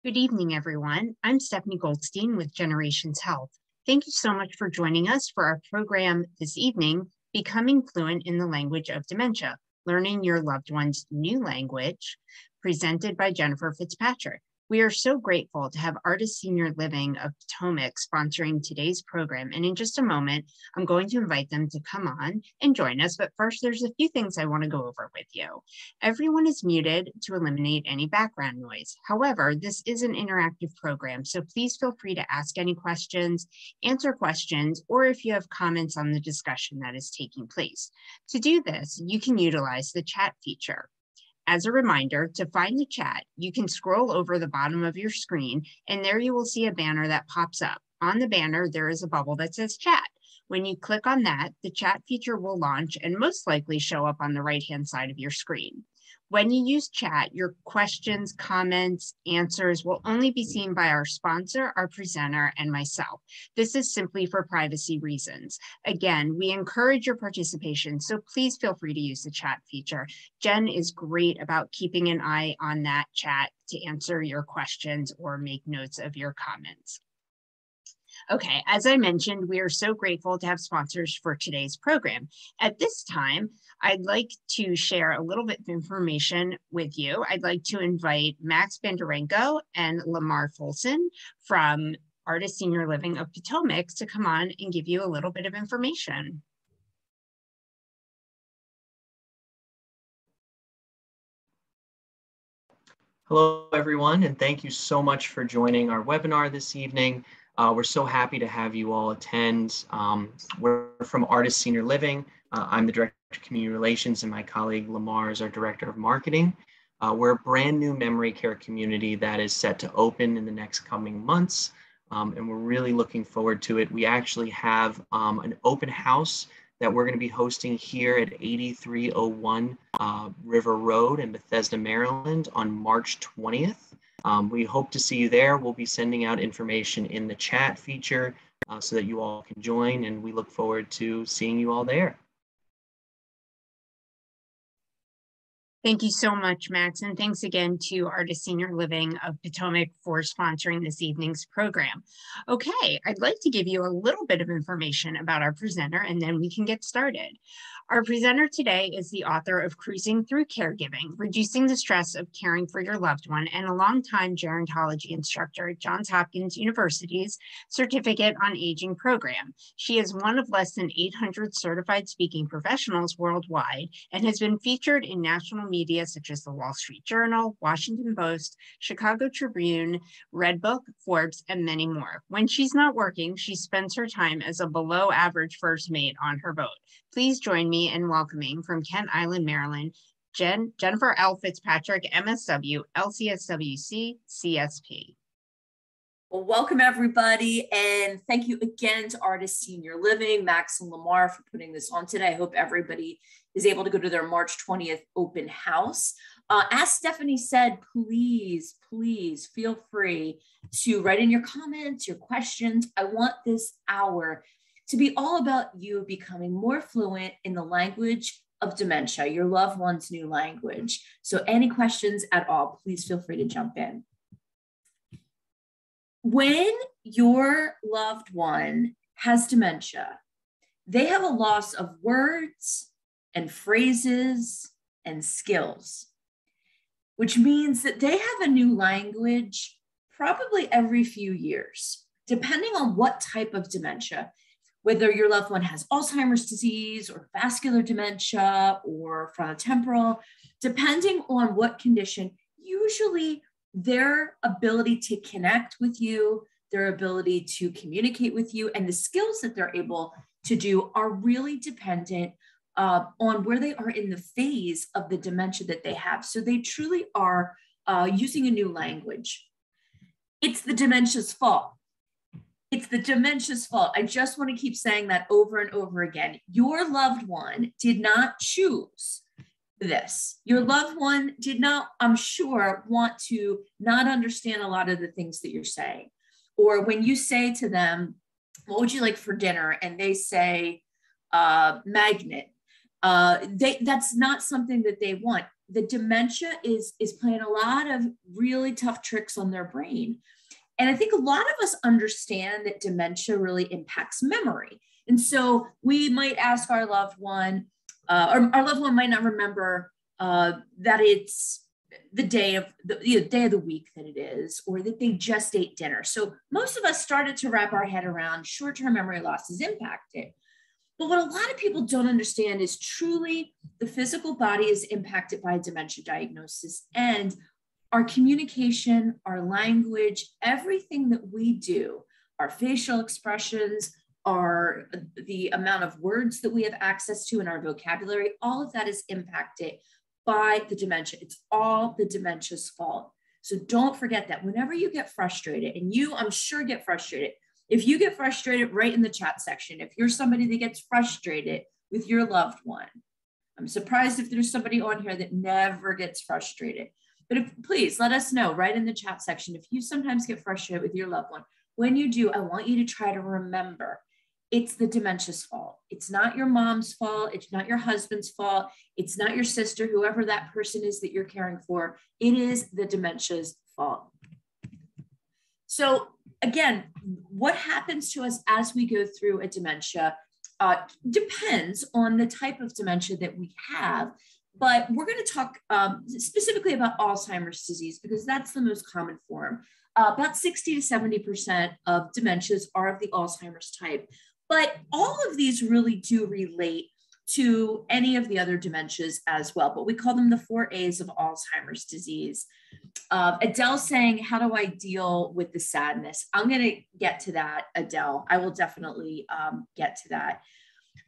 Good evening, everyone. I'm Stephanie Goldstein with Generations Health. Thank you so much for joining us for our program this evening, Becoming Fluent in the Language of Dementia, Learning Your Loved One's New Language, presented by Jennifer Fitzpatrick. We are so grateful to have Artist Senior Living of Potomac sponsoring today's program. And in just a moment, I'm going to invite them to come on and join us. But first, there's a few things I want to go over with you. Everyone is muted to eliminate any background noise. However, this is an interactive program, so please feel free to ask any questions, answer questions, or if you have comments on the discussion that is taking place. To do this, you can utilize the chat feature. As a reminder, to find the chat, you can scroll over the bottom of your screen, and there you will see a banner that pops up. On the banner, there is a bubble that says chat. When you click on that, the chat feature will launch and most likely show up on the right-hand side of your screen. When you use chat, your questions, comments, answers will only be seen by our sponsor, our presenter, and myself. This is simply for privacy reasons. Again, we encourage your participation, so please feel free to use the chat feature. Jen is great about keeping an eye on that chat to answer your questions or make notes of your comments. Okay, as I mentioned, we are so grateful to have sponsors for today's program. At this time, I'd like to share a little bit of information with you. I'd like to invite Max Bondarenko and Lamar Folson from Artist Senior Living of Potomac to come on and give you a little bit of information. Hello, everyone, and thank you so much for joining our webinar this evening. We're so happy to have you all attend. We're from Artist Senior Living. I'm the Director of Community Relations, and my colleague Lamar is our Director of Marketing. We're a brand new memory care community that is set to open in the next coming months, and we're really looking forward to it. We actually have an open house that we're going to be hosting here at 8301 River Road in Bethesda, Maryland on March 20th. We hope to see you there. We'll be sending out information in the chat feature so that you all can join, and we look forward to seeing you all there. Thank you so much, Max, and thanks again to Artist Senior Living of Potomac for sponsoring this evening's program. Okay, I'd like to give you a little bit of information about our presenter, and then we can get started. Our presenter today is the author of Cruising Through Caregiving, Reducing the Stress of Caring for Your Loved One, and a longtime gerontology instructor at Johns Hopkins University's Certificate on Aging program. She is one of less than 800 certified speaking professionals worldwide and has been featured in national media such as the Wall Street Journal, Washington Post, Chicago Tribune, Redbook, Forbes, and many more. When she's not working, she spends her time as a below average first mate on her boat. Please join me in welcoming from Kent Island, Maryland, Jennifer L. Fitzpatrick, MSW, LCSWC, CSP. Well, welcome everybody, and thank you again to Artist Senior Living, Max and Lamar, for putting this on today. I hope everybody is able to go to their March 20th open house. As Stephanie said, please feel free to write in your comments, your questions. I want this hour to be all about you becoming more fluent in the language of dementia, your loved one's new language. So any questions at all, please feel free to jump in. When your loved one has dementia, they have a loss of words and phrases and skills, which means that they have a new language probably every few years, depending on what type of dementia, whether your loved one has Alzheimer's disease or vascular dementia or frontotemporal, depending on what condition, usually their ability to connect with you, their ability to communicate with you, and the skills that they're able to do are really dependent on where they are in the phase of the dementia that they have. So they truly are using a new language. It's the dementia's fault. It's the dementia's fault. I just want to keep saying that over and over again. Your loved one did not choose this. Your loved one did not, I'm sure, want to not understand a lot of the things that you're saying. Or when you say to them, what would you like for dinner? And they say, magnet. That's not something that they want. the dementia is playing a lot of really tough tricks on their brain. And I think a lot of us understand that dementia really impacts memory. And so we might ask our loved one, or our loved one might not remember that it's the day of the week that it is, or that they just ate dinner. So most of us started to wrap our head around short-term memory loss is impacted. But what a lot of people don't understand is truly the physical body is impacted by a dementia diagnosis, and our communication, our language, everything that we do, our facial expressions, the amount of words that we have access to in our vocabulary, all of that is impacted by the dementia. It's all the dementia's fault. So don't forget that whenever you get frustrated, and you, I'm sure, get frustrated. If you get frustrated, write in the chat section. If you're somebody that gets frustrated with your loved one, I'm surprised if there's somebody on here that never gets frustrated. But please let us know, right in the chat section, if you sometimes get frustrated with your loved one. When you do, I want you to try to remember it's the dementia's fault. It's not your mom's fault. It's not your husband's fault. It's not your sister, whoever that person is that you're caring for. It is the dementia's fault. So again, what happens to us as we go through a dementia depends on the type of dementia that we have. But we're going to talk specifically about Alzheimer's disease because that's the most common form. About 60 to 70% of dementias are of the Alzheimer's type. But all of these really do relate to any of the other dementias as well. But we call them the 4 A's of Alzheimer's disease. Adele's saying, how do I deal with the sadness? I'm going to get to that, Adele. I will definitely get to that.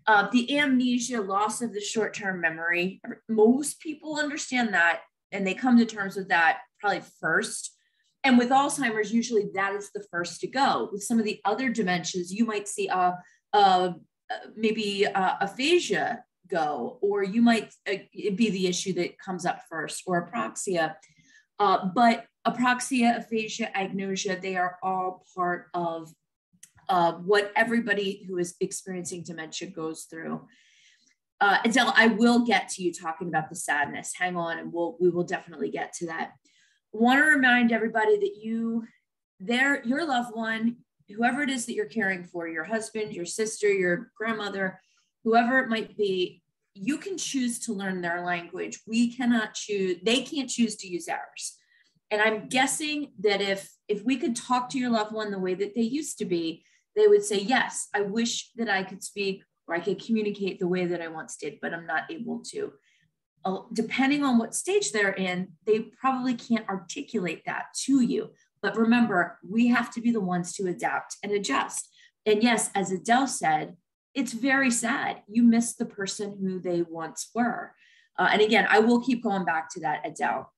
The amnesia, loss of the short-term memory, most people understand that and they come to terms with that probably first. And with Alzheimer's, usually that is the first to go. With some of the other dementias, you might see maybe aphasia go, or you might be the issue that comes up first, or apraxia. But apraxia, aphasia, agnosia, they are all part of what everybody who is experiencing dementia goes through. Adele, I will get to you talking about the sadness. Hang on, and we will definitely get to that. Want to remind everybody that your loved one, whoever it is that you're caring for, your husband, your sister, your grandmother, whoever it might be, you can choose to learn their language. We cannot choose, they can't choose to use ours. And I'm guessing that if we could talk to your loved one the way that they used to be, they would say, yes, I wish that I could speak or I could communicate the way that I once did, but I'm not able to. Depending on what stage they're in, they probably can't articulate that to you. But remember, we have to be the ones to adapt and adjust. And yes, as Adele said, it's very sad. You miss the person who they once were. And again, I will keep going back to that, Adele.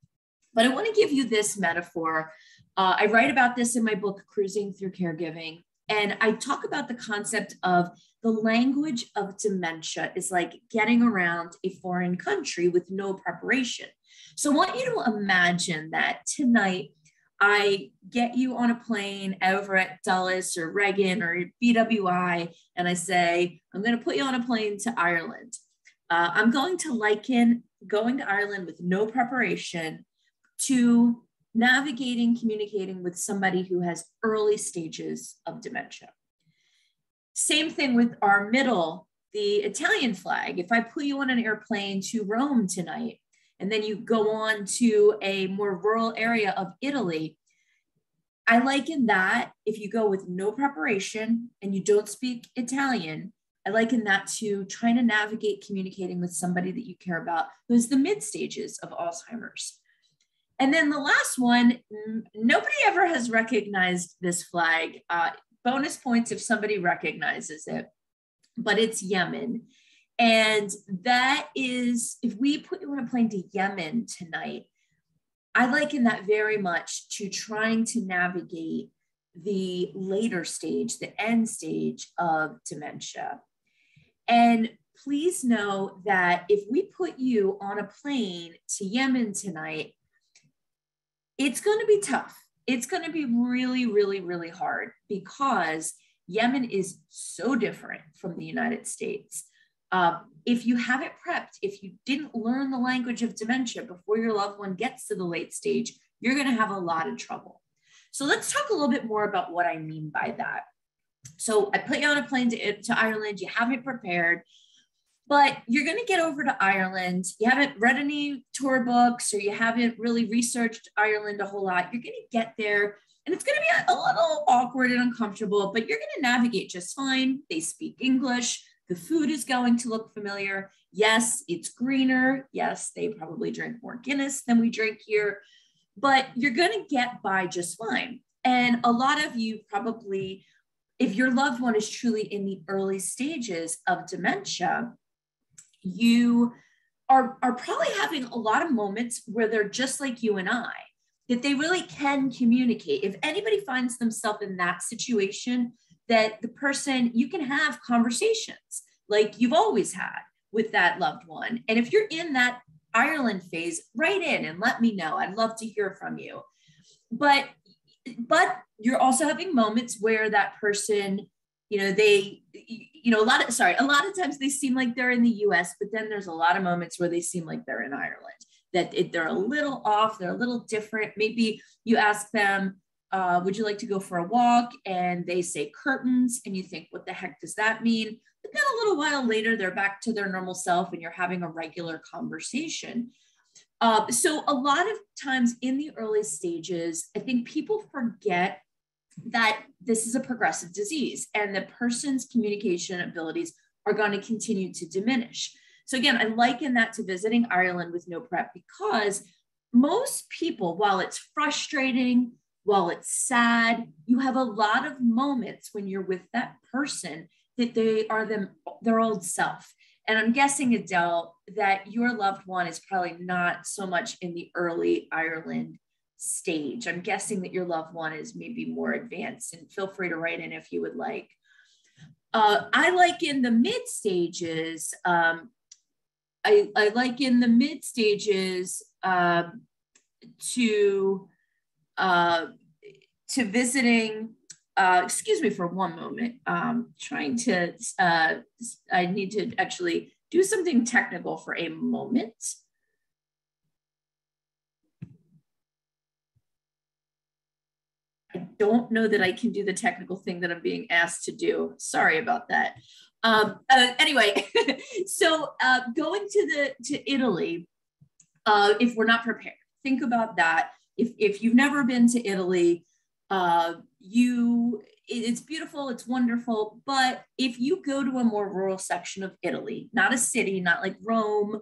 But I want to give you this metaphor. I write about this in my book, Cruising Through Caregiving. And I talk about the concept of the language of dementia is like getting around a foreign country with no preparation. So I want you to imagine that tonight I get you on a plane over at Dulles or Reagan or BWI, and I say, I'm going to put you on a plane to Ireland. I'm going to liken going to Ireland with no preparation to navigating, communicating with somebody who has early stages of dementia. Same thing with our middle, the Italian flag. If I put you on an airplane to Rome tonight, and then you go on to a more rural area of Italy, I liken that, if you go with no preparation and you don't speak Italian, I liken that to trying to navigate communicating with somebody that you care about who's the mid stages of Alzheimer's. And then the last one, nobody ever has recognized this flag. Bonus points if somebody recognizes it, but it's Yemen. And that is, if we put you on a plane to Yemen tonight, I liken that very much to trying to navigate the later stage, the end stage of dementia. And please know that if we put you on a plane to Yemen tonight, it's going to be tough. It's going to be really, really, really hard because Yemen is so different from the United States. If you haven't prepped, if you didn't learn the language of dementia before your loved one gets to the late stage, you're going to have a lot of trouble. So let's talk a little bit more about what I mean by that. So I put you on a plane to Ireland, you haven't prepared, but you're going to get over to Ireland. You haven't read any tour books, or you haven't really researched Ireland a whole lot. You're going to get there, and it's going to be a little awkward and uncomfortable, but you're going to navigate just fine. They speak English. The food is going to look familiar. Yes, it's greener. Yes, they probably drink more Guinness than we drink here, but you're going to get by just fine. And a lot of you probably, if your loved one is truly in the early stages of dementia, you are probably having a lot of moments where they're just like you and I, that they really can communicate. If anybody finds themselves in that situation, that the person, you can have conversations like you've always had with that loved one. And if you're in that Ireland phase, write in and let me know. I'd love to hear from you. But you're also having moments where that person, a lot of times they seem like they're in the US, but then there's a lot of moments where they seem like they're in Ireland, that they're a little off, they're a little different. Maybe you ask them, would you like to go for a walk? And they say curtains, and you think, what the heck does that mean? But then a little while later, they're back to their normal self and you're having a regular conversation. So a lot of times in the early stages, I think people forget that this is a progressive disease and the person's communication abilities are going to continue to diminish. So again, I liken that to visiting Ireland with no prep, because most people, while it's frustrating, while it's sad, you have a lot of moments when you're with that person that they are their old self. And I'm guessing, Adele, that your loved one is probably not so much in the early Ireland stage. I'm guessing that your loved one is maybe more advanced, and feel free to write in if you would like. I like in the mid stages, I like in the mid stages to visiting, excuse me for one moment, I need to actually do something technical for a moment. I don't know that I can do the technical thing that I'm being asked to do. Sorry about that. Anyway, so going to Italy, if we're not prepared, think about that. If you've never been to Italy, it's beautiful, it's wonderful, but if you go to a more rural section of Italy, not a city, not like Rome,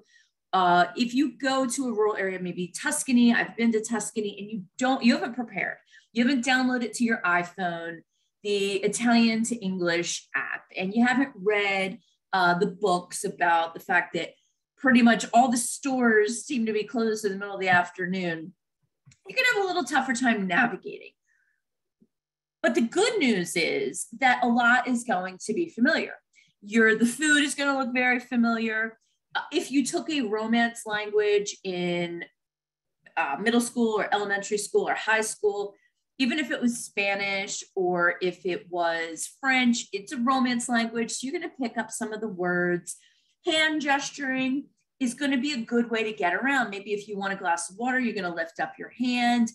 if you go to a rural area, maybe Tuscany, I've been to Tuscany, and you haven't prepared, you haven't downloaded to your iPhone the Italian to English app, and you haven't read the books about the fact that pretty much all the stores seem to be closed in the middle of the afternoon, you're going to have a little tougher time navigating. But the good news is that a lot is going to be familiar. The food is going to look very familiar. If you took a Romance language in middle school or elementary school or high school, even if it was Spanish or if it was French, it's a Romance language. So you're going to pick up some of the words. Hand gesturing is going to be a good way to get around. Maybe if you want a glass of water, you're going to lift up your hand.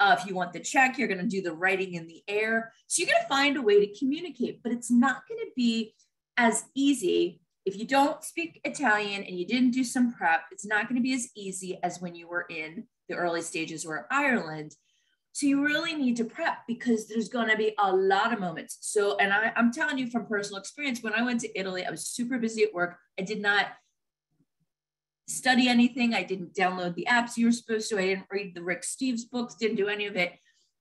If you want the check, you're going to do the writing in the air. So you're going to find a way to communicate, but it's not going to be as easy. If you don't speak Italian and you didn't do some prep, it's not going to be as easy as when you were in the early stages or Ireland. So you really need to prep, because there's going to be a lot of moments. So, and I'm telling you from personal experience, when I went to Italy, I was super busy at work. I did not study anything. I didn't download the apps you were supposed to. I didn't read the Rick Steves books, didn't do any of it.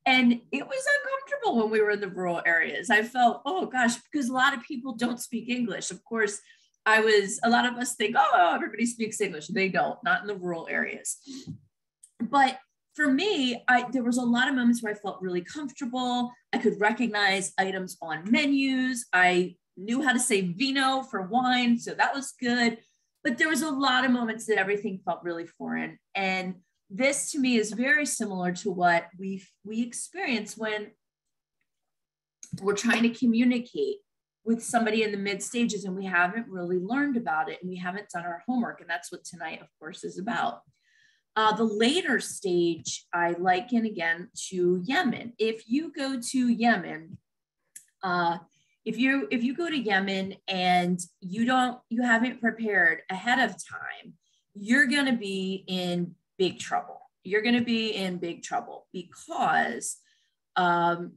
And it was uncomfortable when we were in the rural areas. I felt, oh gosh, because a lot of people don't speak English. Of course, a lot of us think, oh, everybody speaks English. They don't, not in the rural areas. But for me, there was a lot of moments where I felt really comfortable. I could recognize items on menus. I knew how to say vino for wine, so that was good. But there was a lot of moments that everything felt really foreign. And this to me is very similar to what we experience when we're trying to communicate with somebody in the mid stages and we haven't really learned about it and we haven't done our homework. And that's what tonight, of course, is about. The later stage, I liken again to Yemen. If you go to Yemen, if you go to Yemen and you haven't prepared ahead of time, you're going to be in big trouble. You're going to be in big trouble because in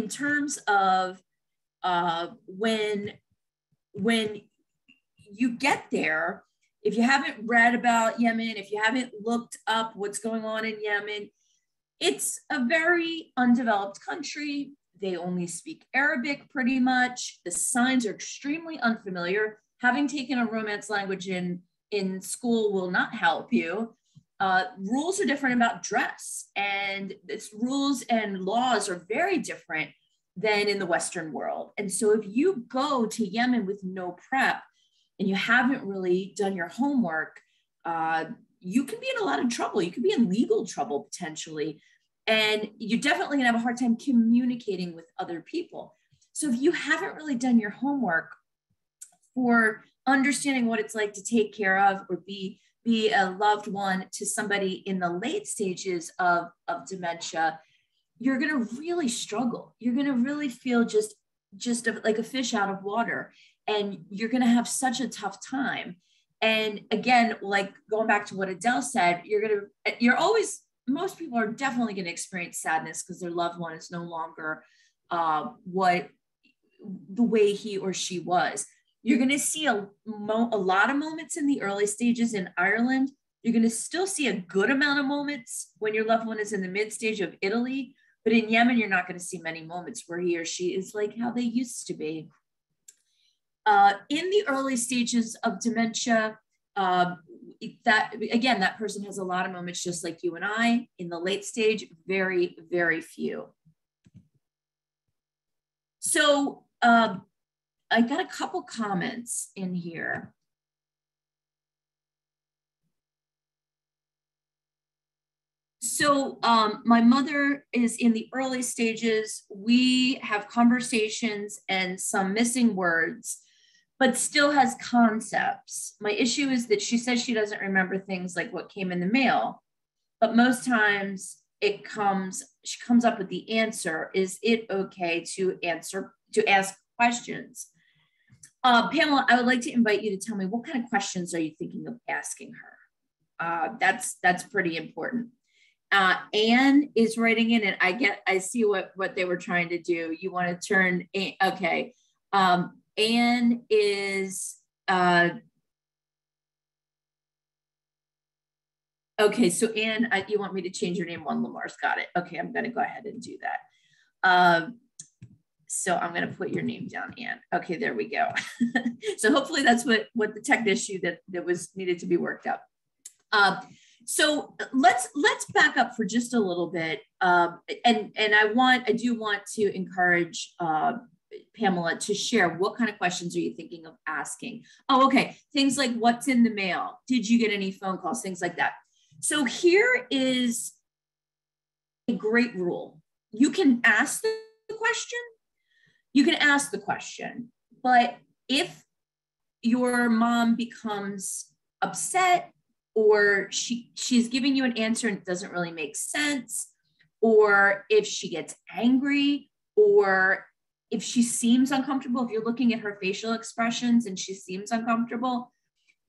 terms of when you get there, if you haven't read about Yemen, if you haven't looked up what's going on in Yemen, it's a very undeveloped country. They only speak Arabic pretty much. The signs are extremely unfamiliar. Having taken a Romance language in school will not help you. Rules are different about dress, and its rules and laws are very different than in the Western world. And so if you go to Yemen with no prep and you haven't really done your homework, you can be in a lot of trouble. You could be in legal trouble potentially. And you're definitely gonna have a hard time communicating with other people. So if you haven't really done your homework for understanding what it's like to take care of or be a loved one to somebody in the late stages of dementia, you're gonna really struggle. You're gonna really feel just like a fish out of water. And you're gonna have such a tough time. And again, like going back to what Adele said, most people are definitely going to experience sadness because their loved one is no longer the way he or she was. You're going to see a lot of moments in the early stages in Ireland. You're going to still see a good amount of moments when your loved one is in the mid stage of Italy. But in Yemen, you're not going to see many moments where he or she is like how they used to be. In the early stages of dementia, that person has a lot of moments just like you and I. In the late stage, very, very few. So I got a couple comments in here. So my mother is in the early stages. We have conversations and some missing words, but still has concepts. My issue is that she says she doesn't remember things like what came in the mail, but most times she comes up with the answer. Is it okay to ask questions? Pamela, I would like to invite you to tell me what kind of questions are you thinking of asking her? That's pretty important. Anne is writing in, and I see what they were trying to do. You want to turn, okay. Anne is, okay, so Anne, you want me to change your name? Juan Lamar's got it. Okay, I'm gonna go ahead and do that. So I'm gonna put your name down, Anne. Okay, there we go. So hopefully that's what the tech issue that was needed to be worked out. So let's back up for just a little bit. And I do want to encourage Pamela to share what kind of questions are you thinking of asking? Oh, okay. Things like what's in the mail? Did you get any phone calls? Things like that. So here is a great rule. You can ask the question. You can ask the question, but if your mom becomes upset or she's giving you an answer and it doesn't really make sense, or if she gets angry, or if she seems uncomfortable, if you're looking at her facial expressions and she seems uncomfortable,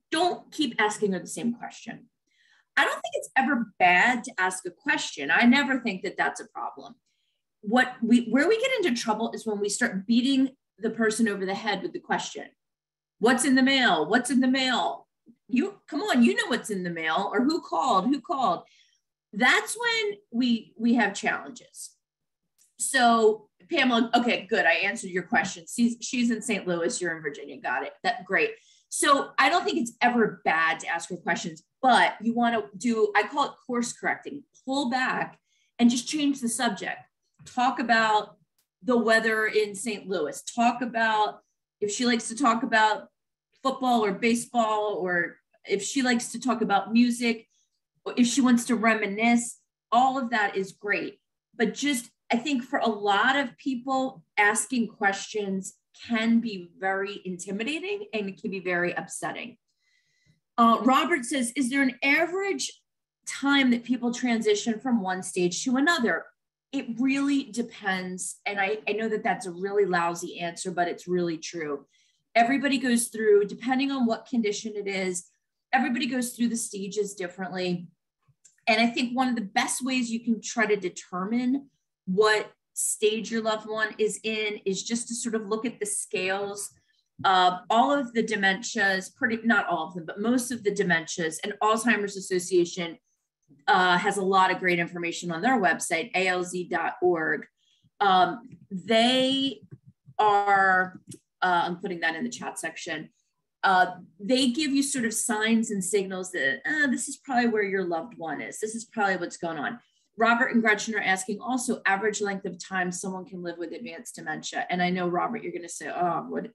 don't keep asking her the same question. I don't think it's ever bad to ask a question. I never think that that's a problem. Where we get into trouble is when we start beating the person over the head with the question. What's in the mail? What's in the mail? Come on, you know what's in the mail, or who called? That's when we have challenges. So Pamela, okay, good. I answered your question. She's in St. Louis, you're in Virginia. Got it. Great. So I don't think it's ever bad to ask her questions, but you want to do, I call it course correcting, pull back and just change the subject. Talk about the weather in St. Louis. Talk about if she likes to talk about football or baseball, or if she likes to talk about music, or if she wants to reminisce, all of that is great. But just I think for a lot of people, asking questions can be very intimidating and it can be very upsetting. Robert says, is there an average time that people transition from one stage to another? It really depends. And I know that that's a really lousy answer, but it's really true. Everybody goes through, depending on what condition it is, everybody goes through the stages differently. And I think one of the best ways you can try to determine what stage your loved one is in is just to sort of look at the scales. All of the dementias, not all of them, but most of the dementias, and Alzheimer's Association has a lot of great information on their website, alz.org. They are, I'm putting that in the chat section. They give you sort of signs and signals that this is probably where your loved one is. This is probably what's going on. Robert and Gretchen are asking also average length of time someone can live with advanced dementia. And I know, Robert, you're going to say, oh, what?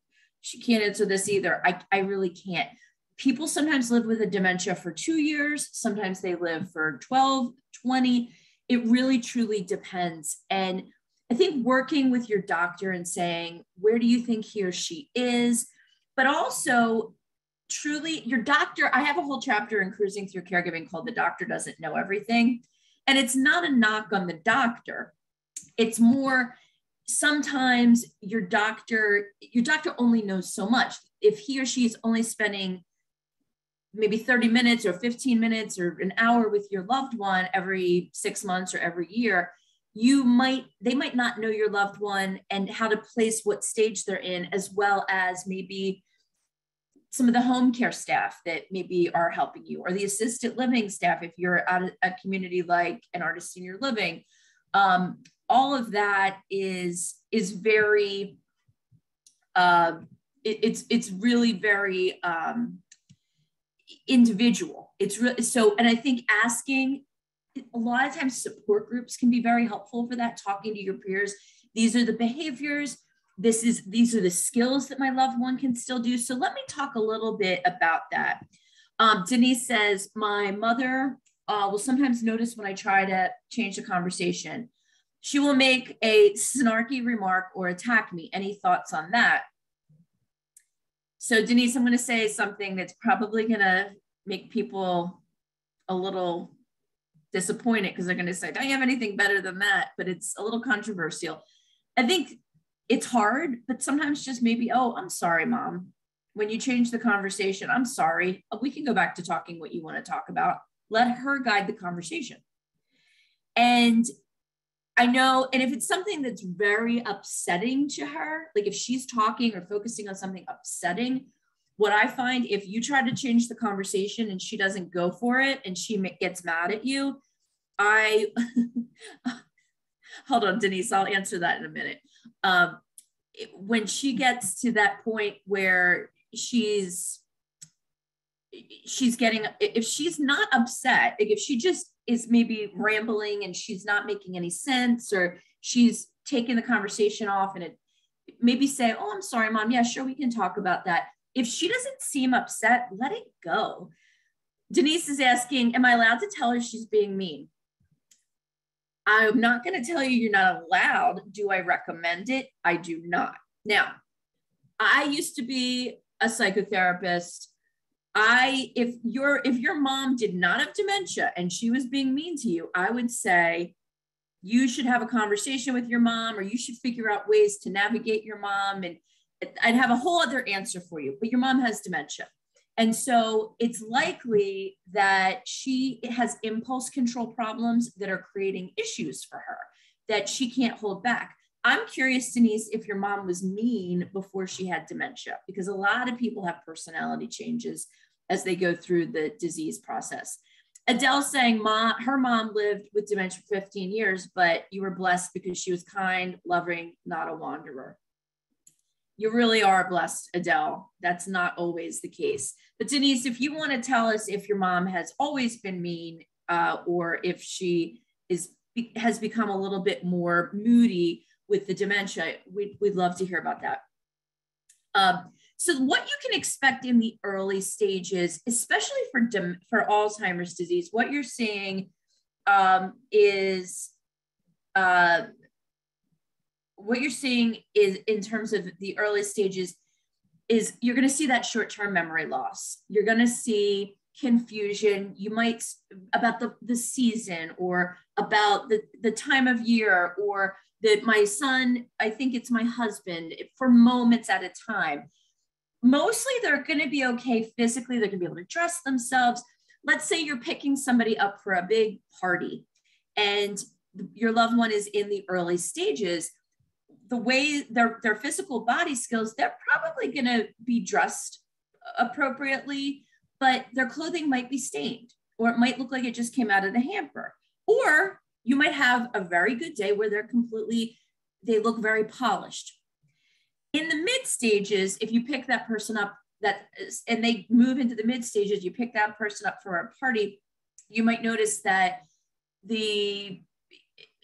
She can't answer this either. I really can't. People sometimes live with a dementia for 2 years. Sometimes they live for 12, 20. It really, truly depends. And I think working with your doctor and saying, where do you think he or she is? But also, truly, your doctor, I have a whole chapter in Cruising Through Caregiving called The Doctor Doesn't Know Everything. And it's not a knock on the doctor. It's more, sometimes your doctor only knows so much. If he or she is only spending maybe 30 minutes or 15 minutes or an hour with your loved one every 6 months or every year, they might not know your loved one and how to place what stage they're in, as well as maybe some of the home care staff that maybe are helping you, or the assisted living staff if you're at a community like an Artist Senior Living. All of that is very, it's really very individual. It's really so, and I think asking, a lot of times support groups can be very helpful for that, talking to your peers. These are the behaviors, these are the skills that my loved one can still do. So let me talk a little bit about that. Denise says, my mother will sometimes notice when I try to change the conversation. She will make a snarky remark or attack me. Any thoughts on that? So Denise, I'm going to say something that's probably going to make people a little disappointed because they're going to say, don't you have anything better than that? But it's a little controversial. I think it's hard, but sometimes just maybe, oh, I'm sorry, Mom. When you change the conversation, I'm sorry. We can go back to talking what you want to talk about. Let her guide the conversation. And I know, and if it's something that's very upsetting to her, like if she's talking or focusing on something upsetting, what I find, if you try to change the conversation and she doesn't go for it and she gets mad at you, hold on, Denise, I'll answer that in a minute. When she gets to that point where she's getting, if she's not upset, like if she just is maybe rambling and she's not making any sense, or she's taking the conversation off, and it maybe say, oh, I'm sorry, Mom. Yeah, sure, we can talk about that. If she doesn't seem upset, let it go. Denise is asking, am I allowed to tell her she's being mean? I'm not going to tell you you're not allowed. Do I recommend it? I do not. Now, I used to be a psychotherapist. If your mom did not have dementia and she was being mean to you, I would say you should have a conversation with your mom, or you should figure out ways to navigate your mom. And I'd have a whole other answer for you, but your mom has dementia. And so it's likely that she has impulse control problems that are creating issues for her that she can't hold back. I'm curious, Denise, if your mom was mean before she had dementia, because a lot of people have personality changes as they go through the disease process. Adele's saying her mom lived with dementia for 15 years, but you were blessed because she was kind, loving, not a wanderer. You really are blessed, Adele. That's not always the case. But Denise, if you want to tell us if your mom has always been mean, or if she has become a little bit more moody with the dementia, we'd love to hear about that. So what you can expect in the early stages, especially for Alzheimer's disease, what you're seeing is what you're seeing is, in terms of the early stages, is you're going to see that short-term memory loss. You're going to see confusion. You might, about the season, or about the time of year, or that my son, I think it's my husband, for moments at a time. Mostly they're going to be okay physically. They're going to be able to dress themselves. Let's say you're picking somebody up for a big party and your loved one is in the early stages. The way their physical body skills, they're probably going to be dressed appropriately, but their clothing might be stained, or it might look like it just came out of the hamper. Or you might have a very good day where they look very polished. In the mid stages, if you pick that person up and they move into the mid stages, you pick that person up for a party, you might notice that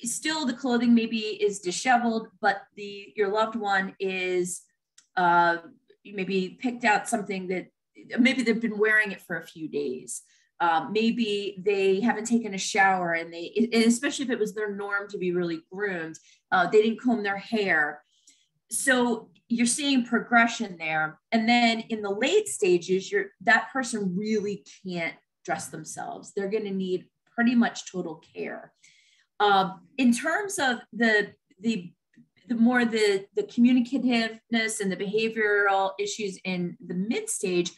still the clothing maybe is disheveled, but your loved one is maybe picked out something that maybe they've been wearing it for a few days. Maybe they haven't taken a shower, and especially if it was their norm to be really groomed, they didn't comb their hair. So you're seeing progression there. And then in the late stages, that person really can't dress themselves. They're going to need pretty much total care. In terms of the more the communicativeness and the behavioral issues in the mid stage,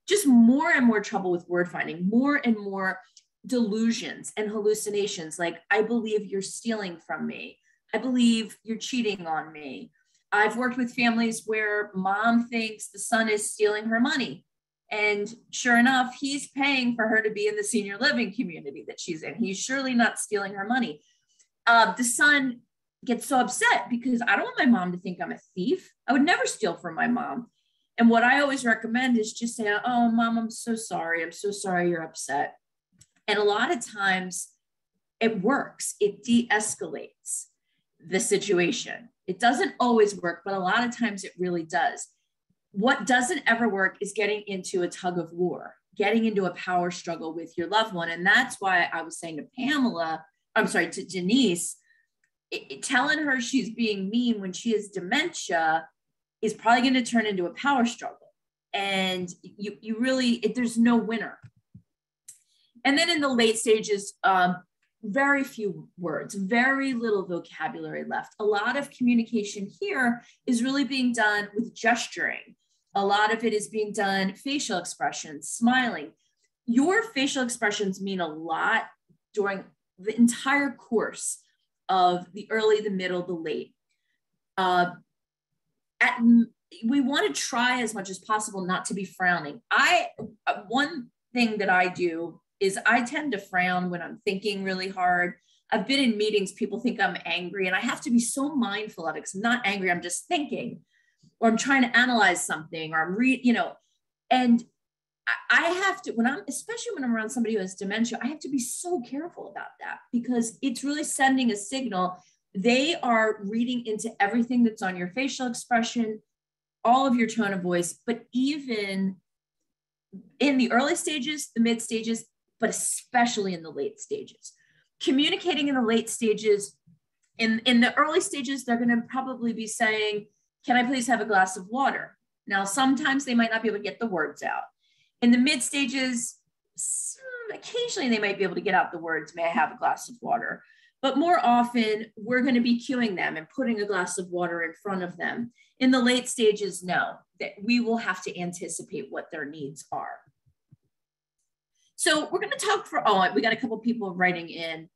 just more and more trouble with word finding, more and more delusions and hallucinations. Like, I believe you're stealing from me. I believe you're cheating on me. I've worked with families where mom thinks the son is stealing her money. And sure enough, he's paying for her to be in the senior living community that she's in. He's surely not stealing her money. The son gets so upset because I don't want my mom to think I'm a thief. I would never steal from my mom. And what I always recommend is just say, oh, mom, I'm so sorry. I'm so sorry you're upset. And a lot of times it works. It de-escalates the situation. It doesn't always work, but a lot of times it really does. What doesn't ever work is getting into a tug of war, getting into a power struggle with your loved one. And that's why I was saying to Denise, telling her she's being mean when she has dementia is probably going to turn into a power struggle. And you really, there's no winner. And then in the late stages, very few words, very little vocabulary left. A lot of communication here is really being done with gesturing. A lot of it is being done facial expressions, smiling. Your facial expressions mean a lot during the entire course of the early, the middle, the late. We want to try as much as possible not to be frowning. One thing that I do is I tend to frown when I'm thinking really hard. I've been in meetings, people think I'm angry, and I have to be so mindful of it because I'm not angry, I'm just thinking, or I'm trying to analyze something, or I'm and I have to, especially when I'm around somebody who has dementia, I have to be so careful about that because it's really sending a signal. They are reading into everything that's on your facial expression, all of your tone of voice, but even in the early stages, the mid stages, but especially in the late stages. Communicating in the late stages, in the early stages, they're going to probably be saying, can I please have a glass of water? Now, sometimes they might not be able to get the words out. In the mid stages, occasionally they might be able to get out the words, may I have a glass of water? But more often, we're going to be cueing them and putting a glass of water in front of them. In the late stages, no, that we will have to anticipate what their needs are. So we're going to talk we got a couple people writing in.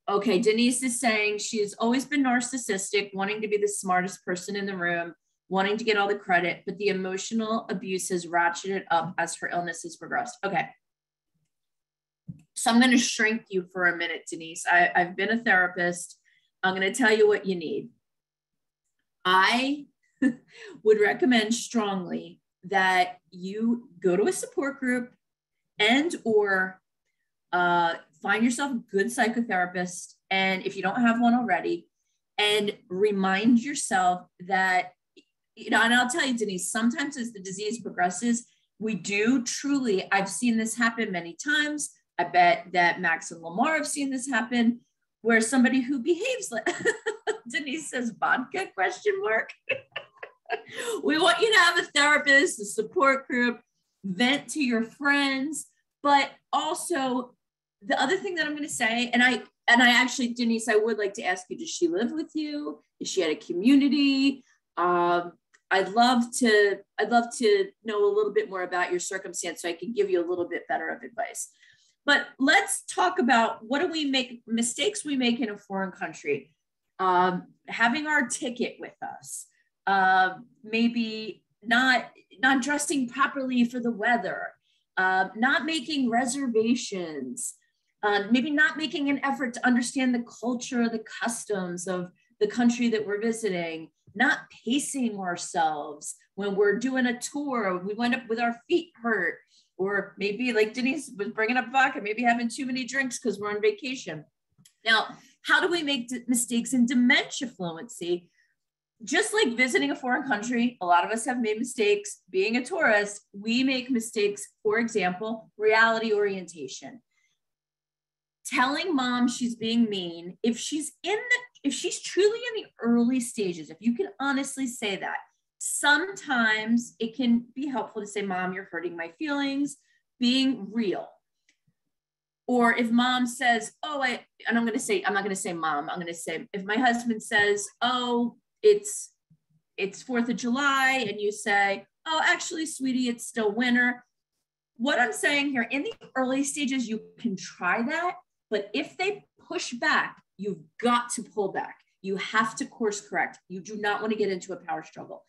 Okay, Denise is saying she's always been narcissistic, wanting to be the smartest person in the room, wanting to get all the credit, but the emotional abuse has ratcheted up as her illness has progressed. Okay. So I'm going to shrink you for a minute, Denise. I've been a therapist. I'm going to tell you what you need. I would recommend strongly that you go to a support group or find yourself a good psychotherapist. And if you don't have one already, and remind yourself that, and I'll tell you, Denise, sometimes as the disease progresses, we do truly, I've seen this happen many times. I bet that Max and Lamar have seen this happen, where somebody who behaves like, Denise says vodka, question mark. We want you to have a therapist, a support group, vent to your friends, but also the other thing that I'm going to say, and I actually, Denise, I would like to ask you, does she live with you? Is she at a community? I'd love to know a little bit more about your circumstance so I can give you a little bit better of advice. But let's talk about mistakes we make in a foreign country. Having our ticket with us, maybe not dressing properly for the weather, not making reservations, maybe not making an effort to understand the culture, the customs of the country that we're visiting, not pacing ourselves when we're doing a tour. We wind up with our feet hurt, or maybe like Denise was bringing up vodka, maybe having too many drinks because we're on vacation. Now, how do we make mistakes in dementia fluency? Just like visiting a foreign country, a lot of us have made mistakes. Being a tourist, we make mistakes. For example, reality orientation. Telling mom she's being mean, if she's truly in the early stages, if you can honestly say that, sometimes it can be helpful to say, Mom, you're hurting my feelings, being real. Or if mom says, oh, I'm not going to say mom, I'm going to say, if my husband says, oh, it's 4th of July, and you say, oh, actually, sweetie, it's still winter. What I'm saying here, in the early stages, you can try that, but if they push back, you've got to pull back. You have to course correct. You do not want to get into a power struggle.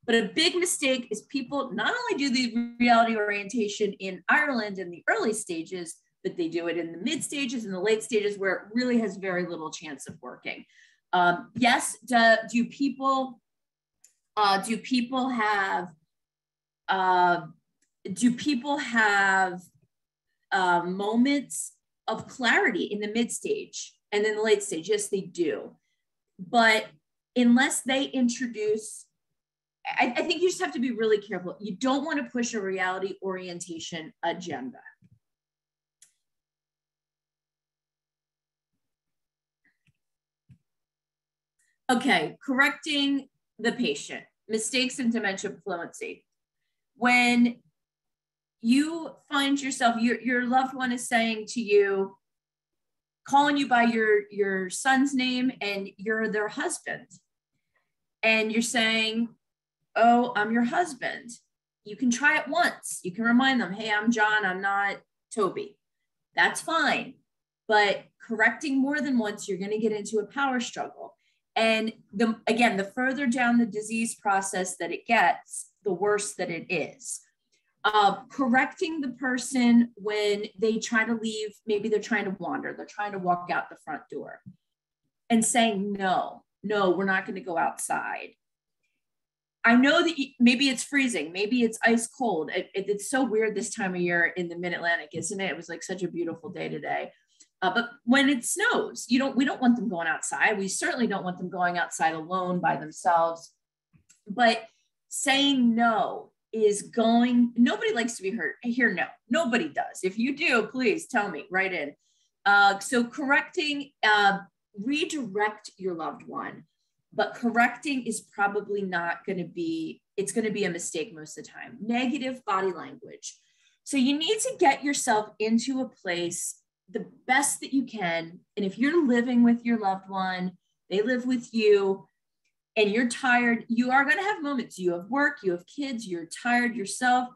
But a big mistake is people not only do the reality orientation in Ireland in the early stages, but they do it in the mid stages and the late stages where it really has very little chance of working. Yes, do people have moments of clarity in the mid stage and in the late stage? Yes, they do. But unless they introduce, I think you just have to be really careful. You don't want to push a reality orientation agenda. Okay, correcting the patient, mistakes in dementia fluency. When you find yourself, your loved one is saying to you, calling you by your son's name, and you're their husband, and you're saying, oh, I'm your husband. You can try it once. You can remind them, hey, I'm John, I'm not Toby. That's fine. But correcting more than once, you're going to get into a power struggle. And again, the further down the disease process that it gets, the worse that it is. Correcting the person when they try to leave, maybe they're trying to wander, they're trying to walk out the front door, and saying, no, we're not going to go outside. I know that maybe it's freezing, maybe it's ice cold. It's so weird this time of year in the mid-Atlantic, isn't it? It was like such a beautiful day today. But when it snows, we don't want them going outside. We certainly don't want them going outside alone by themselves. But saying no is nobody likes to be hurt. I hear no, nobody does. If you do, please tell me, write in. So correcting, redirect your loved one, but correcting is probably not going to be, it's going to be a mistake most of the time. Negative body language. So you need to get yourself into a place the best that you can. And if you're living with your loved one, they live with you, and you're tired, you are going to have moments. You have work, you have kids, you're tired yourself.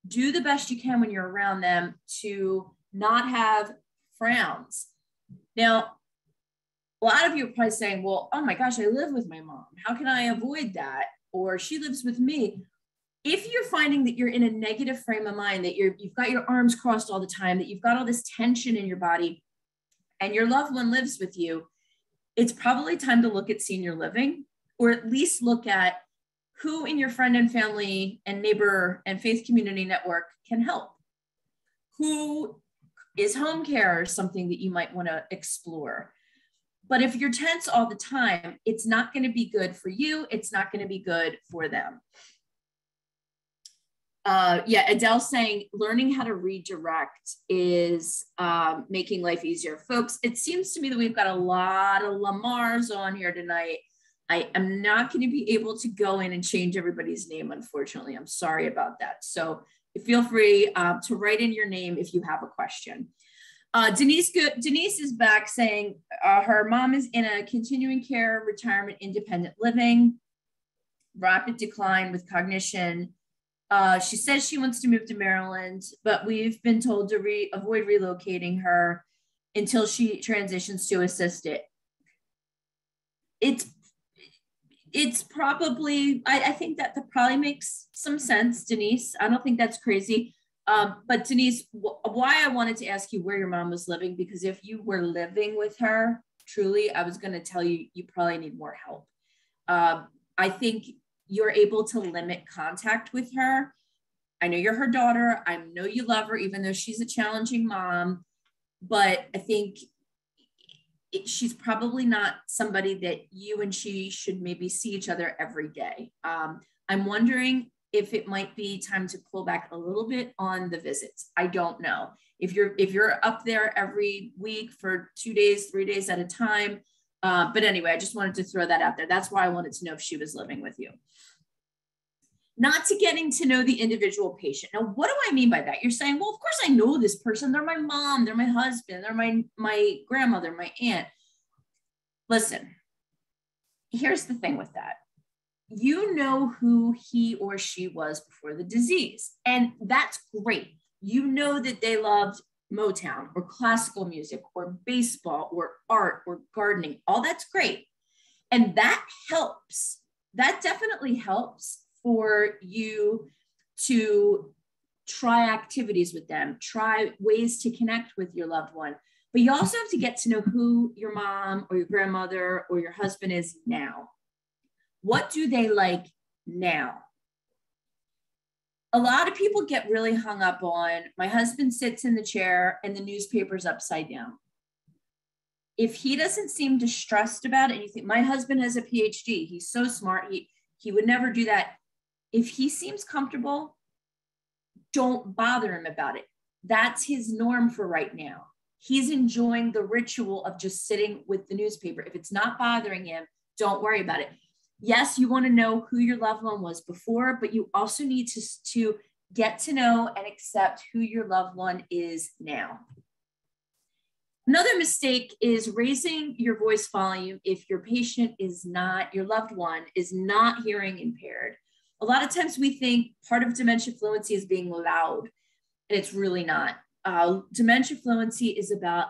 Do the best you can when you're around them to not have frowns. Now, a lot of you are probably saying, well, oh my gosh, I live with my mom. How can I avoid that? Or she lives with me. If you're finding that you're in a negative frame of mind, that you've got your arms crossed all the time, that you've got all this tension in your body, and your loved one lives with you, it's probably time to look at senior living, or at least look at who in your friend and family and neighbor and faith community network can help. Who is home care, or something that you might want to explore. But if you're tense all the time, it's not going to be good for you. It's not going to be good for them. Yeah, Adele's saying learning how to redirect is making life easier. Folks, it seems to me that we've got a lot of Lamars on here tonight. I am not going to be able to go in and change everybody's name, unfortunately. I'm sorry about that. So feel free to write in your name if you have a question. Denise is back saying her mom is in a continuing care, retirement, independent living, rapid decline with cognition. She says she wants to move to Maryland, but we've been told to avoid relocating her until she transitions to assisted. It's probably, I think that probably makes some sense, Denise. I don't think that's crazy. But Denise, why I wanted to ask you where your mom was living, because if you were living with her, truly, I was going to tell you, you probably need more help. I think you're able to limit contact with her. I know you're her daughter. I know you love her, even though she's a challenging mom, but I think she's probably not somebody that you and she should maybe see each other every day. I'm wondering if it might be time to pull back a little bit on the visits. I don't know. If you're up there every week for 2 days, 3 days at a time. But anyway, I just wanted to throw that out there. That's why I wanted to know if she was living with you. Not to getting to know the individual patient. Now, what do I mean by that? You're saying, well, of course I know this person. They're my mom, they're my husband, they're my grandmother, my aunt. Listen, here's the thing with that. You know who he or she was before the disease, and that's great. You know that they loved Motown or classical music or baseball or art or gardening. All that's great. And that helps. That definitely helps for you to try activities with them, try ways to connect with your loved one. But you also have to get to know who your mom or your grandmother or your husband is now. What do they like now? A lot of people get really hung up on, my husband sits in the chair and the newspaper's upside down. If he doesn't seem distressed about it, and you think, my husband has a PhD, he's so smart, he would never do that. If he seems comfortable, don't bother him about it. That's his norm for right now. He's enjoying the ritual of just sitting with the newspaper. If it's not bothering him, don't worry about it. Yes, you want to know who your loved one was before, but you also need to get to know and accept who your loved one is now. Another mistake is raising your voice volume if your patient is not, your loved one is not hearing impaired. A lot of times we think part of dementia fluency is being loud, and it's really not. Dementia fluency is about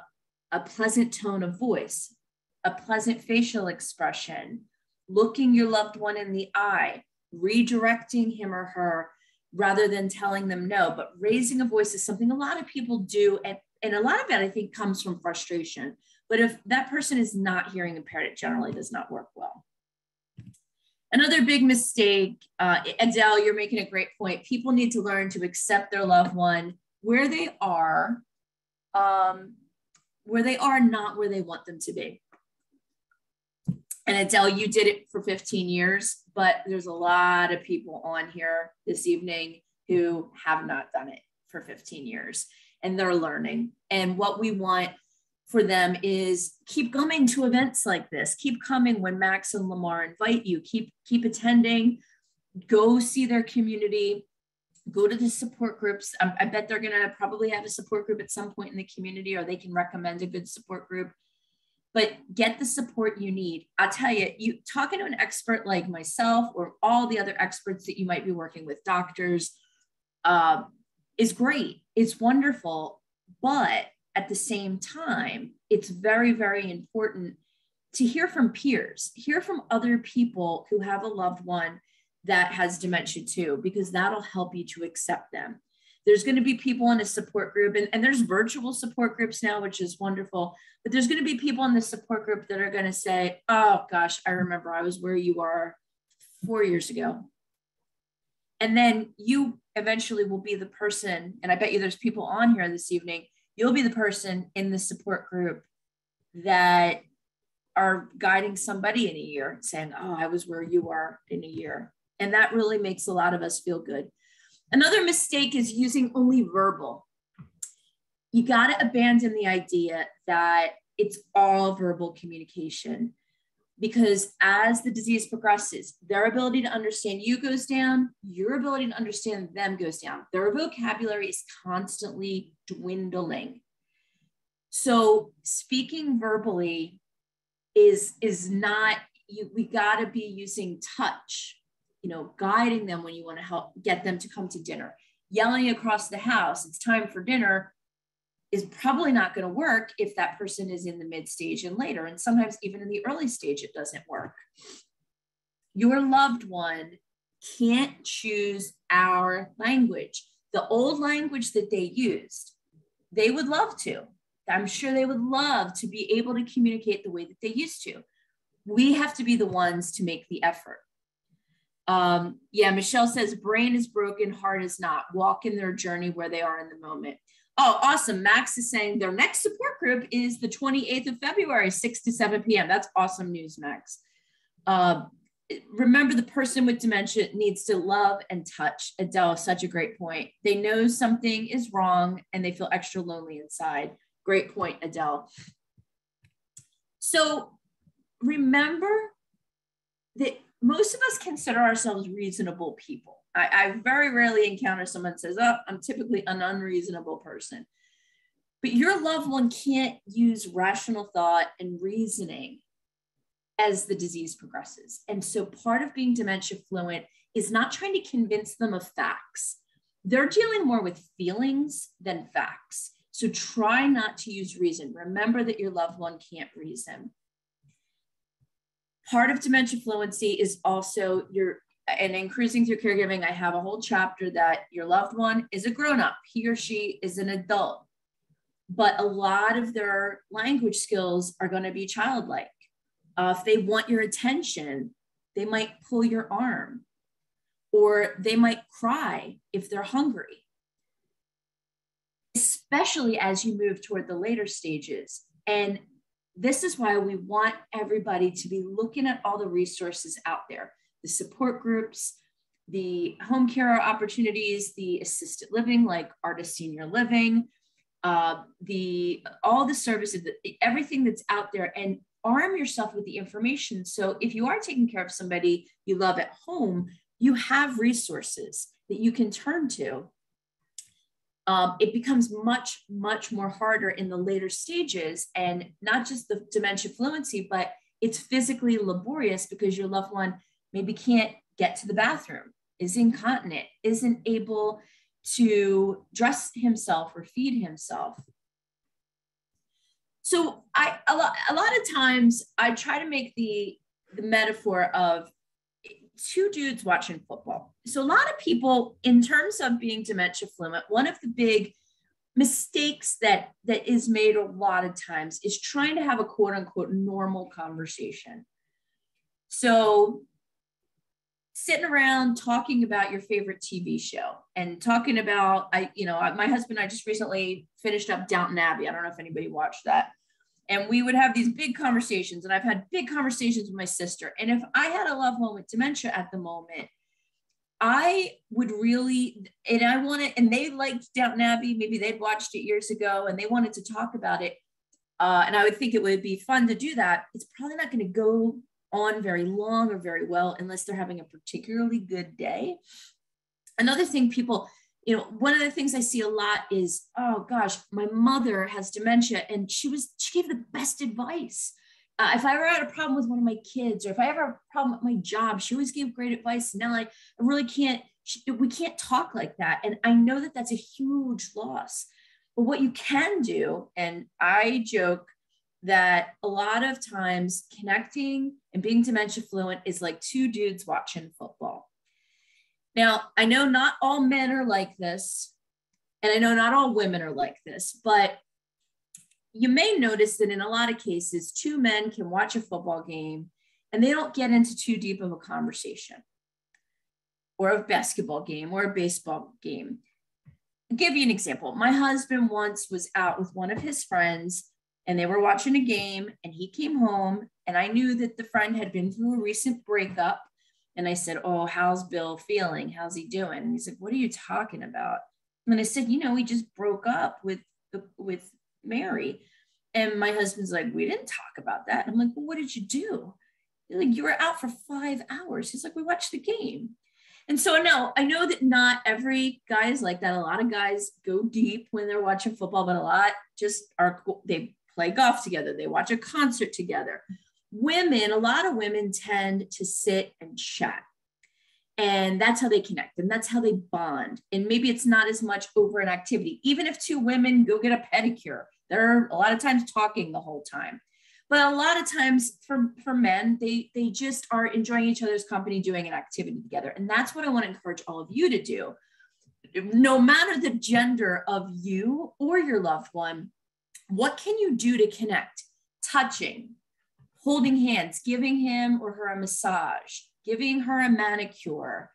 a pleasant tone of voice, a pleasant facial expression, looking your loved one in the eye, redirecting him or her rather than telling them no. But raising a voice is something a lot of people do, and a lot of it, I think, comes from frustration. But if that person is not hearing impaired, it generally does not work well. Another big mistake, Adele, you're making a great point. People need to learn to accept their loved one where they are, not where they want them to be. And Adele, you did it for 15 years, but there's a lot of people on here this evening who have not done it for 15 years, and they're learning. And what we want for them is keep coming to events like this. Keep coming when Max and Lamar invite you. Keep attending. Go see their community. Go to the support groups. I bet they're going to probably have a support group at some point in the community, or they can recommend a good support group. But get the support you need. I'll tell you, talking to an expert like myself or all the other experts that you might be working with, doctors, is great. It's wonderful. But at the same time, it's very, very important to hear from peers, hear from other people who have a loved one that has dementia too, because that'll help you to accept them. There's going to be people in a support group, and there's virtual support groups now, which is wonderful, but there's going to be people in the support group that are going to say, oh gosh, I remember I was where you are 4 years ago. And then you eventually will be the person, and I bet you there's people on here this evening, you'll be the person in the support group that are guiding somebody in a year saying, oh, I was where you are in a year. And that really makes a lot of us feel good. Another mistake is using only verbal. You got to abandon the idea that it's all verbal communication, because as the disease progresses, their ability to understand you goes down, your ability to understand them goes down. Their vocabulary is constantly dwindling. So speaking verbally is not, we got to be using touch, guiding them when you want to help get them to come to dinner. Yelling across the house, it's time for dinner, is probably not going to work if that person is in the mid stage and later. And sometimes even in the early stage, it doesn't work. Your loved one can't choose our language. The old language that they used, they would love to. I'm sure they would love to be able to communicate the way that they used to. We have to be the ones to make the effort. Yeah, Michelle says, brain is broken, heart is not. Walk in their journey where they are in the moment. Oh, awesome. Max is saying their next support group is the 28th of February, 6 to 7 p.m. That's awesome news, Max. Remember, the person with dementia needs to love and touch. Adele, such a great point. They know something is wrong and they feel extra lonely inside. Great point, Adele. So remember that most of us consider ourselves reasonable people. I very rarely encounter someone who says, oh, I'm typically an unreasonable person. But your loved one can't use rational thought and reasoning as the disease progresses. And so part of being dementia fluent is not trying to convince them of facts. They're dealing more with feelings than facts. So try not to use reason. Remember that your loved one can't reason. Part of dementia fluency is also and in Cruising Through Caregiving, I have a whole chapter that your loved one is a grown-up. He or she is an adult, but a lot of their language skills are going to be childlike. If they want your attention, they might pull your arm, or they might cry if they're hungry, especially as you move toward the later stages. And this is why we want everybody to be looking at all the resources out there, the support groups, the home care opportunities, the assisted living like Artist Senior Living, all the services, everything that's out there, and arm yourself with the information. So if you are taking care of somebody you love at home, you have resources that you can turn to. It becomes much, much more harder in the later stages, and not just the dementia fluency, but it's physically laborious because your loved one maybe can't get to the bathroom, is incontinent, isn't able to dress himself or feed himself. So a lot of times I try to make the metaphor of two dudes watching football. So a lot of people, in terms of being dementia fluent, one of the big mistakes that is made a lot of times is trying to have a quote unquote normal conversation. So sitting around talking about your favorite TV show and talking about, my husband and I just recently finished up Downton Abbey. I don't know if anybody watched that. And we would have these big conversations, and I've had big conversations with my sister. And if I had a loved one with dementia at the moment, I would really, and they liked Downton Abbey, maybe they'd watched it years ago and they wanted to talk about it. And I would think it would be fun to do that. It's probably not going to go on very long or very well unless they're having a particularly good day. Another thing people, one of the things I see a lot is, oh gosh, my mother has dementia and she gave the best advice. If I ever had a problem with one of my kids, or if I ever had a problem with my job, she always gave great advice. And now I really can't, we can't talk like that. And I know that that's a huge loss. But what you can do, and I joke that a lot of times connecting and being dementia fluent is like two dudes watching football. Now, I know not all men are like this, and I know not all women are like this, but you may notice that in a lot of cases, two men can watch a football game and they don't get into too deep of a conversation, or a basketball game or a baseball game. I'll give you an example. My husband once was out with one of his friends and they were watching a game, and he came home and I knew that the friend had been through a recent breakup And I said, oh, how's Bill feeling? How's he doing? And he's like, what are you talking about? And I said, you know, we just broke up with Mary. And my husband's like, we didn't talk about that. And I'm like, well, what did you do? He's like, you were out for 5 hours. He's like, we watched the game. And so no, I know that not every guy is like that. A lot of guys go deep when they're watching football, but a lot just they play golf together. They watch a concert together. Women, a lot of women tend to sit and chat. And that's how they connect, and that's how they bond. And maybe it's not as much over an activity. Even if two women go get a pedicure, they're a lot of times talking the whole time. But a lot of times for men, they just are enjoying each other's company, doing an activity together. And that's what I want to encourage all of you to do. No matter the gender of you or your loved one, what can you do to connect? Touching, holding hands, giving him or her a massage, giving her a manicure,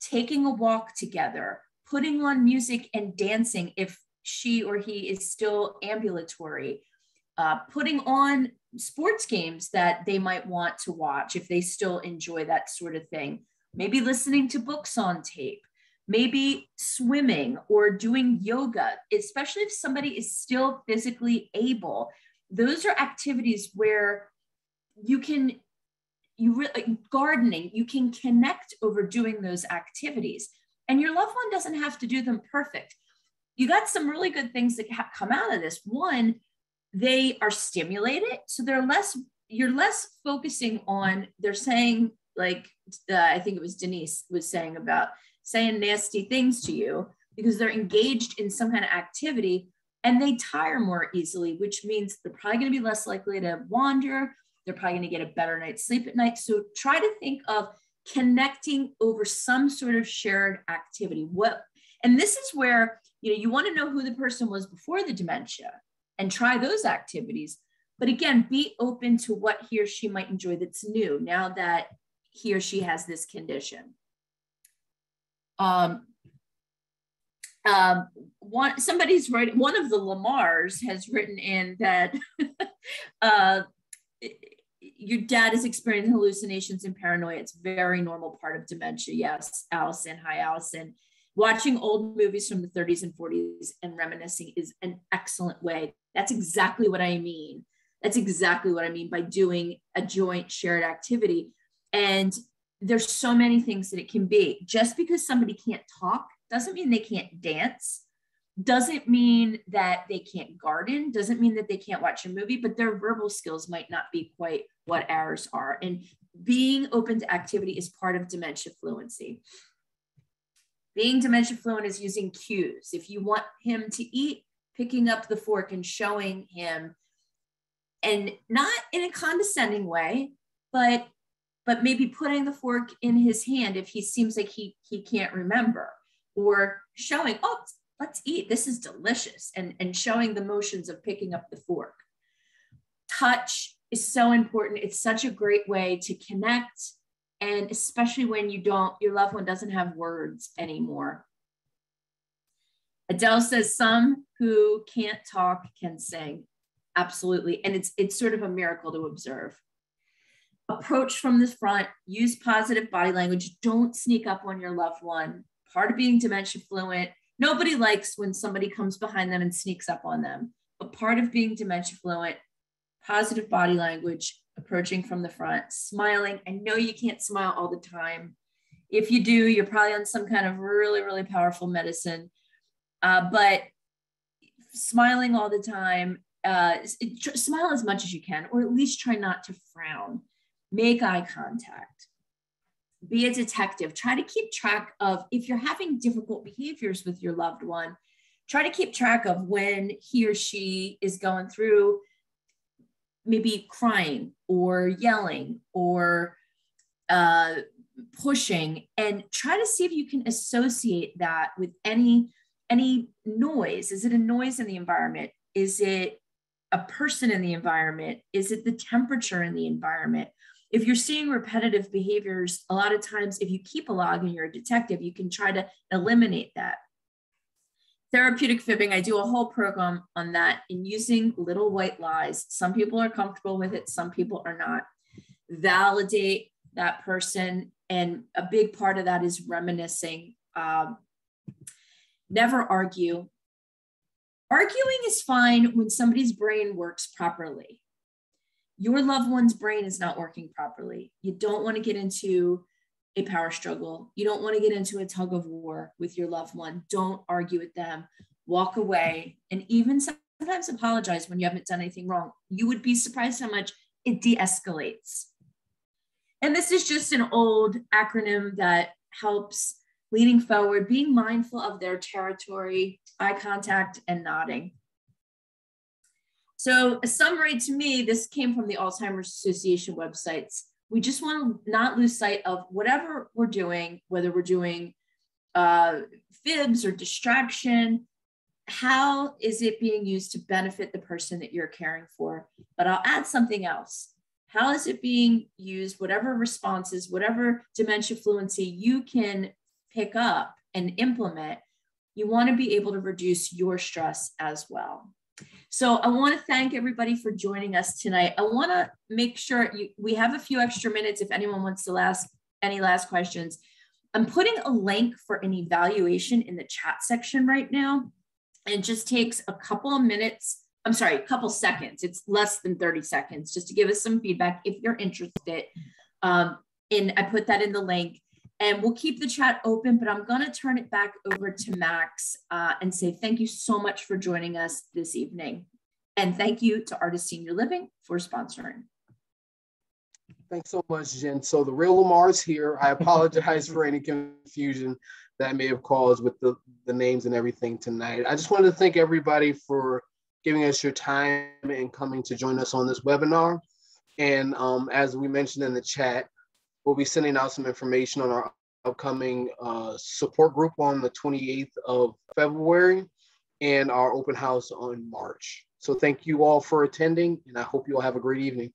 taking a walk together, putting on music and dancing if she or he is still ambulatory, putting on sports games that they might want to watch if they still enjoy that sort of thing, maybe listening to books on tape, maybe swimming or doing yoga, especially if somebody is still physically able. Those are activities where gardening, you can connect over doing those activities, and your loved one doesn't have to do them perfect. You got some really good things that come out of this. One, they are stimulated, so you're less focusing on, they're saying, like, I think it was Denise was saying about saying nasty things to you, because they're engaged in some kind of activity and they tire more easily, which means they're probably going to be less likely to wander. They're probably going to get a better night's sleep at night. So try to think of connecting over some sort of shared activity. And this is where, you want to know who the person was before the dementia and try those activities. But again, be open to what he or she might enjoy that's new now that he or she has this condition. Somebody's writing, one of the Lamars has written in that your dad is experiencing hallucinations and paranoia. It's a very normal part of dementia. Yes, Allison. Hi, Allison. Watching old movies from the 30s and 40s and reminiscing is an excellent way. That's exactly what I mean. That's exactly what I mean by doing a joint shared activity. And there's so many things that it can be. Just because somebody can't talk doesn't mean they can't dance, doesn't mean that they can't garden, doesn't mean that they can't watch a movie, but their verbal skills might not be quite what ours are. And being open to activity is part of dementia fluency. Being dementia fluent is using cues. If you want him to eat, picking up the fork and showing him, and not in a condescending way, but maybe putting the fork in his hand if he seems like he can't remember, or showing, oh, let's eat, this is delicious, and showing the motions of picking up the fork. Touch is so important. It's such a great way to connect, and especially when your loved one doesn't have words anymore. Adele says some who can't talk can sing. Absolutely. And it's sort of a miracle to observe. Approach from the front, use positive body language. Don't sneak up on your loved one. Part of being dementia fluent, nobody likes when somebody comes behind them and sneaks up on them. But part of being dementia fluent, positive body language, approaching from the front, smiling. I know you can't smile all the time. If you do, you're probably on some kind of really, really powerful medicine. But smiling all the time, smile as much as you can, or at least try not to frown. Make eye contact. Be a detective. Try to keep track of, if you're having difficult behaviors with your loved one, try to keep track of when he or she is going through maybe crying or yelling or pushing, and try to see if you can associate that with any noise. Is it a noise in the environment? Is it a person in the environment? Is it the temperature in the environment? If you're seeing repetitive behaviors, a lot of times, if you keep a log and you're a detective, you can try to eliminate that. Therapeutic fibbing, I do a whole program on that, in using little white lies. Some people are comfortable with it, some people are not. Validate that person And a big part of that is reminiscing. Never argue. Arguing is fine when somebody's brain works properly. Your loved one's brain is not working properly. You don't want to get into a power struggle. You don't want to get into a tug of war with your loved one. Don't argue with them. Walk away, and even sometimes apologize when you haven't done anything wrong. You would be surprised how much it de-escalates. And this is just an old acronym that helps leaning forward, being mindful of their territory, eye contact, and nodding. So a summary to me, this came from the Alzheimer's Association websites. We just want to not lose sight of whatever we're doing, whether we're doing fibs or distraction. How is it being used to benefit the person that you're caring for? But I'll add something else. How is it being used, whatever responses, whatever dementia fluency you can pick up and implement, you want to be able to reduce your stress as well. So I want to thank everybody for joining us tonight. I want to make sure we have a few extra minutes if anyone wants to ask any last questions. I'm putting a link for an evaluation in the chat section right now. It just takes a couple of minutes. I'm sorry, a couple seconds. It's less than 30 seconds just to give us some feedback if you're interested. And I put that in the link. And we'll keep the chat open, but I'm going to turn it back over to Max and say thank you so much for joining us this evening. And thank you to Artist Senior Living for sponsoring. Thanks so much, Jen. So the real Lamar's here. I apologize for any confusion that may have caused with the names and everything tonight. I just wanted to thank everybody for giving us your time and coming to join us on this webinar. And as we mentioned in the chat, we'll be sending out some information on our upcoming support group on the 28th of February and our open house on March. So thank you all for attending, and I hope you all have a great evening.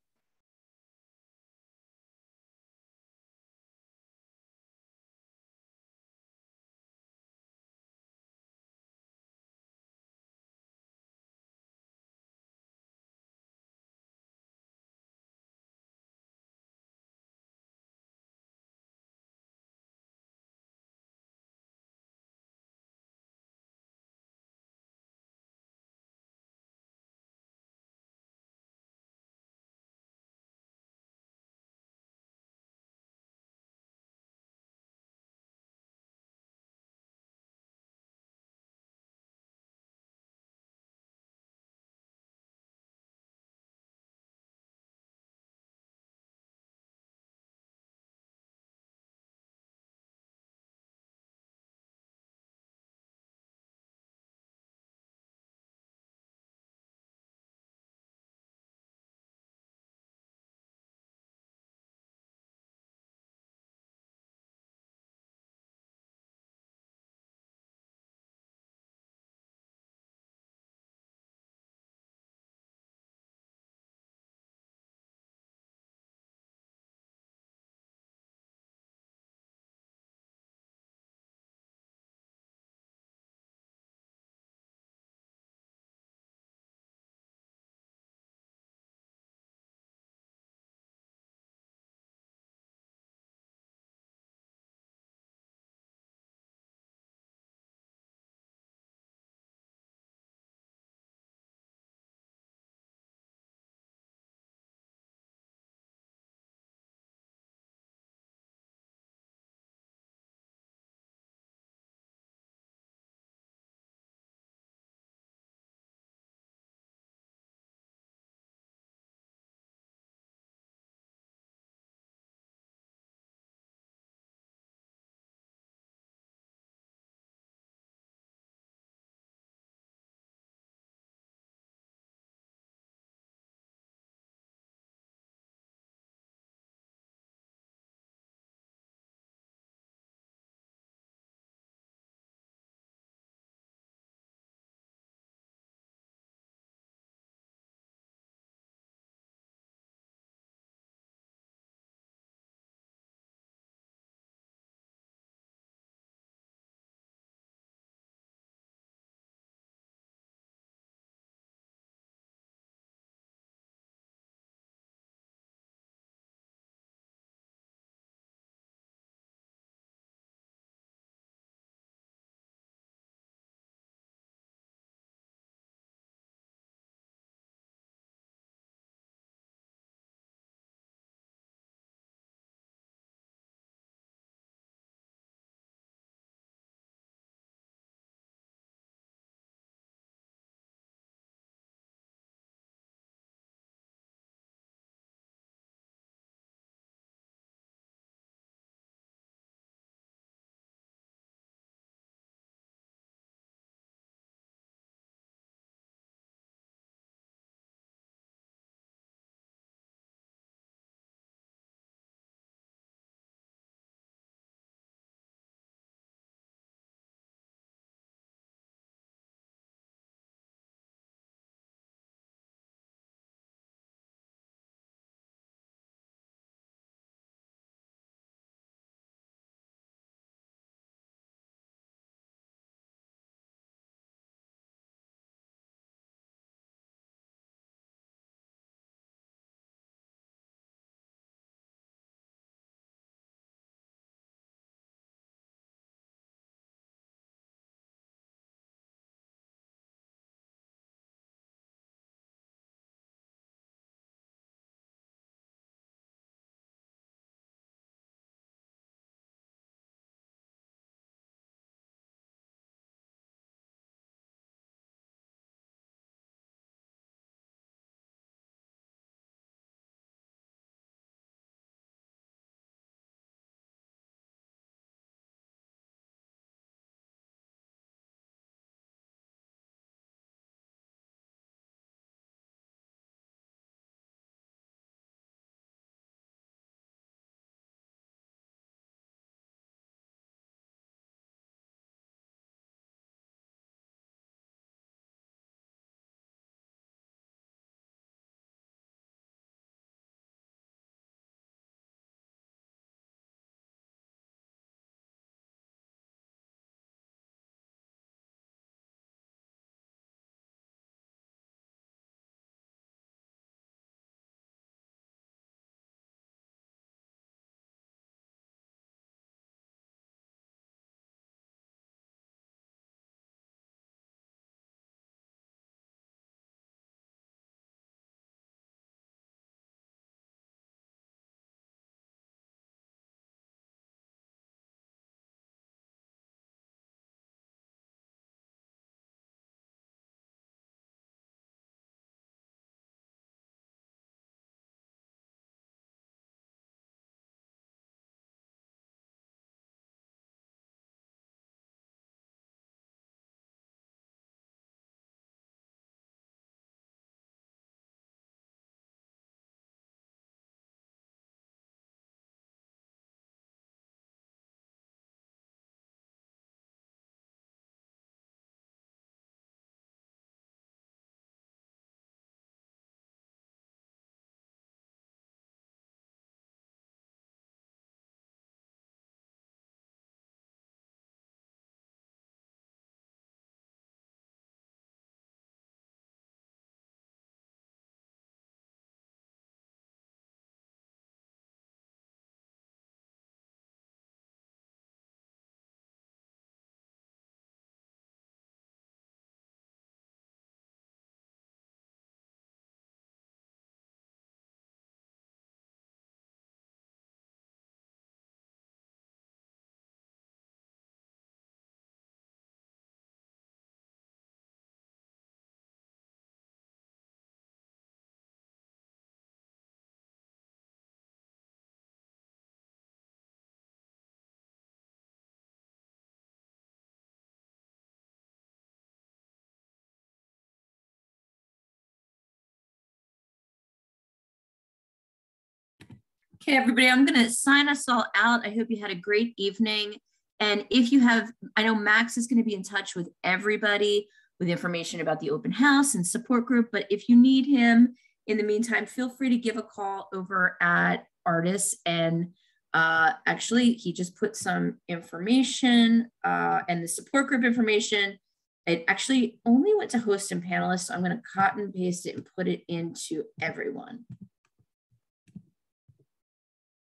Okay, everybody, I'm going to sign us all out. I hope you had a great evening. And if you have, I know Max is going to be in touch with everybody with information about the open house and support group. But if you need him in the meantime, feel free to give a call over at Artis. And actually, he just put some information and the support group information. It actually only went to host and panelists. So I'm going to cut and paste it and put it into everyone.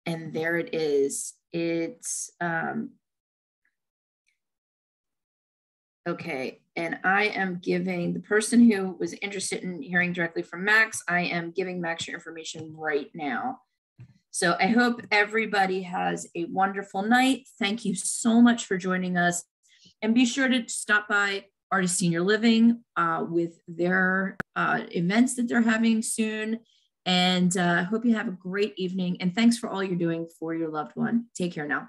And there it is. It's, okay. And I am giving the person who was interested in hearing directly from Max, I am giving Max your information right now. So I hope everybody has a wonderful night. Thank you so much for joining us. And be sure to stop by Artis Senior Living with their events that they're having soon. And hope you have a great evening. And thanks for all you're doing for your loved one. Take care now.